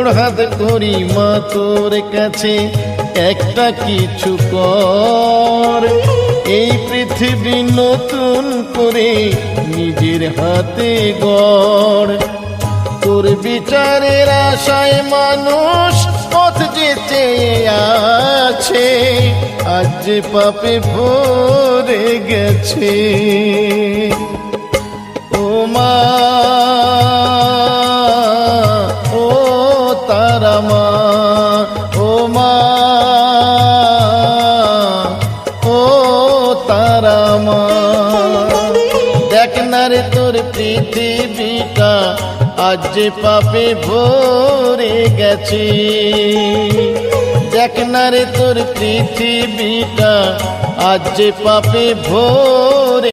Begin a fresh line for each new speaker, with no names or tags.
জোড়হাত করি মা তোর কাছে একটা কিছু কর, এই পৃথিবী নতুন করে নিজের হাতে গড়। তোর বিচারের আশায় মানুষ পথ যে চেয়ে আছে, আজ যে পাপে ভরে গেছে। ও মা, ও তারা মা, ও মা, ও তারা মা। দেখ না রে তোর পৃথিবীটা আজ যে পাপে ভরে গেছে। দেখ না রে তোর পৃথিবীটা আজ যে পাপে ভরে